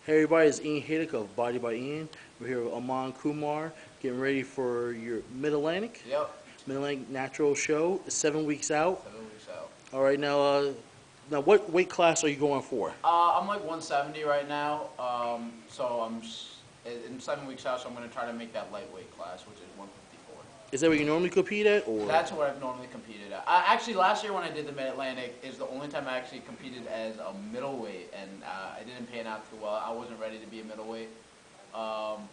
Hey everybody, it's Ian Haydick of Body by Ian. We're here with Aman Kumar, getting ready for your Mid-Atlantic, Yep, Mid-Atlantic Natural Show, 7 weeks out. 7 weeks out. All right, now what weight class are you going for? I'm like 170 right now. So in 7 weeks out, so I'm gonna try to make that lightweight class, which is 154. Is that what you normally compete at, or? That's what I've normally competed at. Actually, last year when I did the Mid Atlantic is the only time I actually competed as a middleweight, and I didn't pan out too well. I wasn't ready to be a middleweight. Um,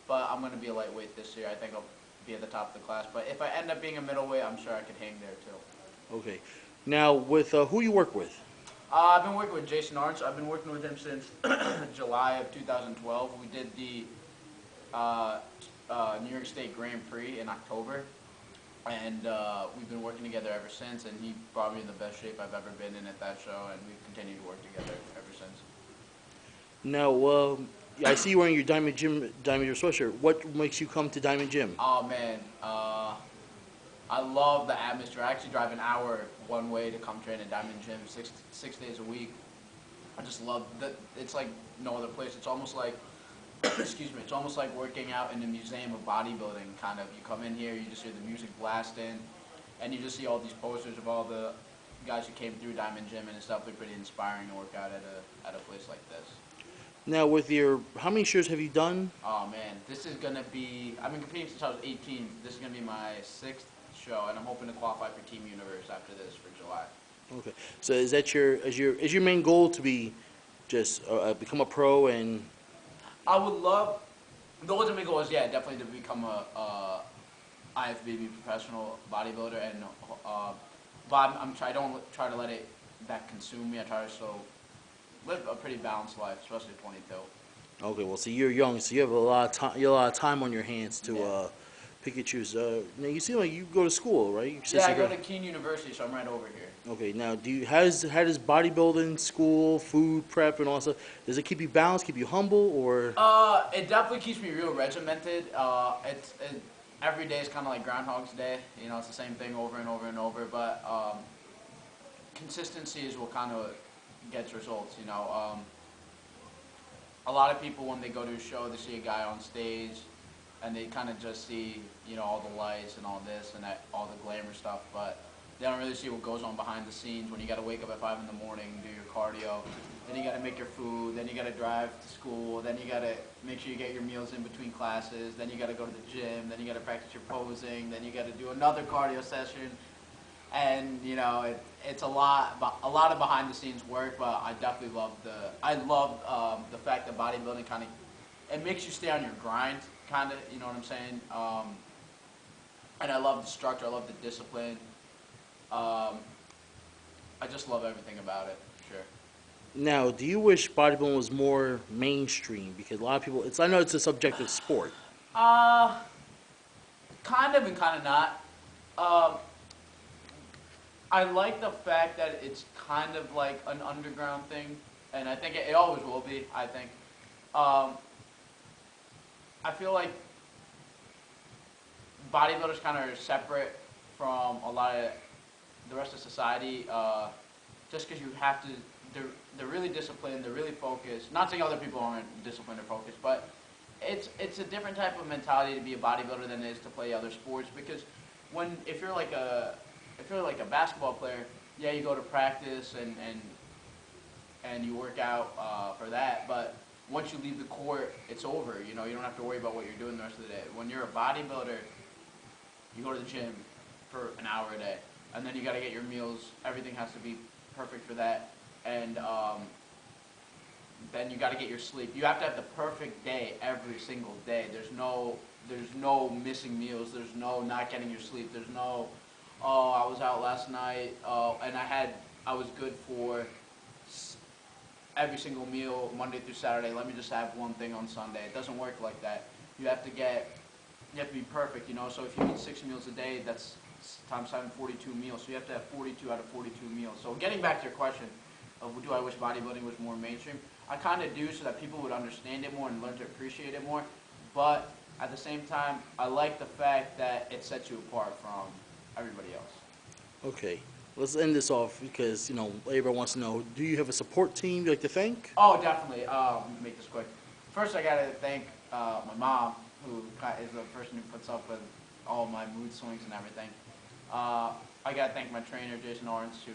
but I'm gonna be a lightweight this year. I think I'll be at the top of the class. But if I end up being a middleweight, I'm sure I could hang there too. Okay. Now, with who you work with? I've been working with Jason Arns. I've been working with him since July of 2012. We did the uh, New York State Grand Prix in October, and we've been working together ever since. And he brought me in the best shape I've ever been in at that show, and we've continued to work together ever since. Now, I see you wearing your Diamond Gym sweatshirt. What makes you come to Diamond Gym? Oh man, I love the atmosphere. I actually drive an hour one way to come train at Diamond Gym six days a week. I just love that. It's like no other place. It's almost like excuse me. It's almost like working out in a museum of bodybuilding. Kind of. You come in here, you just hear the music blasting, and you just see all these posters of all the guys who came through Diamond Gym, and it's definitely pretty inspiring to work out at a place like this. Now, how many shows have you done? Oh man, this is gonna be. I've been competing since I was 18. This is gonna be my sixth show, and I'm hoping to qualify for Team Universe after this for July. Okay. So is that your main goal to be just become a pro and? I would love. The ultimate goal is definitely to become a IFBB professional bodybuilder, and but I don't try to let that consume me. I try to live a pretty balanced life, especially at 22. Okay, well, see, you're young, so you have a lot of time. You have a lot of time on your hands to Yeah. pick and choose. Now, you seem like you go to school, right? Your Yeah, sister I go to Keene University, so I'm right over here. Okay, now, how does bodybuilding, school, food prep, and all that stuff? Does it keep you balanced, keep you humble, or? It definitely keeps me real regimented. Every day is kind of like Groundhog's Day. You know, it's the same thing over and over and over. But consistency is what kind of gets results. You know, a lot of people when they go to a show, they see a guy on stage, and they kind of just see all the lights and all this and all the glamour stuff, but they don't really see what goes on behind the scenes when you got to wake up at 5 in the morning, do your cardio, then you got to make your food, then you got to drive to school, then you got to make sure you get your meals in between classes, then you got to go to the gym, then you got to practice your posing, then you got to do another cardio session, and it's a lot of behind the scenes work. But I definitely love the fact that bodybuilding kind of it makes you stay on your grind, kind of, you know what I'm saying? And I love the structure, I love the discipline. I just love everything about it, for sure. Now, do you wish bodybuilding was more mainstream? Because a lot of people, I know it's a subjective sport. Uh, Kind of and kind of not. Um, I like the fact that it's kind of like an underground thing, and I think it always will be, I think. Um, I feel like bodybuilders kind of are separate from a lot of the rest of society, just because you have to. They're really disciplined. They're really focused. Not saying other people aren't disciplined or focused, but it's a different type of mentality to be a bodybuilder than it is to play other sports. Because if you're like a basketball player, yeah, you go to practice and you work out for that, but once you leave the court, it's over. You know, you don't have to worry about what you're doing the rest of the day. When you're a bodybuilder, you go to the gym for an hour a day, and then you got to get your meals. Everything has to be perfect for that, and then you got to get your sleep. You have to have the perfect day every single day. There's no missing meals. There's no not getting your sleep. There's no, oh, I was out last night, and I was good for every single meal Monday through Saturday. Let me just have one thing on Sunday. It doesn't work like that. You have to be perfect, you know. So if you eat 6 meals a day, that's times 7, 42 meals. So you have to have 42 out of 42 meals. So getting back to your question of do I wish bodybuilding was more mainstream, I kind of do, so that people would understand it more and learn to appreciate it more. But at the same time, I like the fact that it sets you apart from everybody else. Okay. let's end this off because everybody wants to know: do you have a support team you like to thank? Oh, definitely. Let me make this quick. First, I gotta thank my mom, who is the person who puts up with all my mood swings and everything. I gotta thank my trainer, Jason Lawrence, who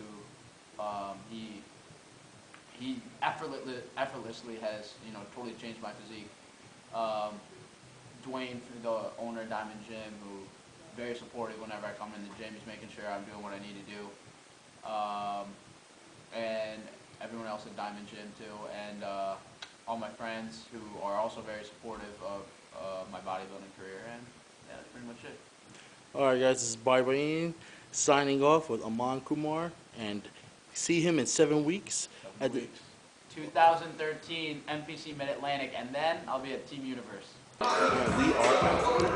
he effortlessly has totally changed my physique. Um, Dwayne, the owner of Diamond Gym, who very supportive whenever I come in the gym. He's making sure I'm doing what I need to do. And everyone else at Diamond Gym too, and all my friends who are also very supportive of my bodybuilding career. And yeah, that's pretty much it. All right, guys, this is Bye signing off with Aman Kumar, and see him in 7 weeks at 7 the. weeks. 2013 NPC Mid Atlantic, and then I'll be at Team Universe. We are out.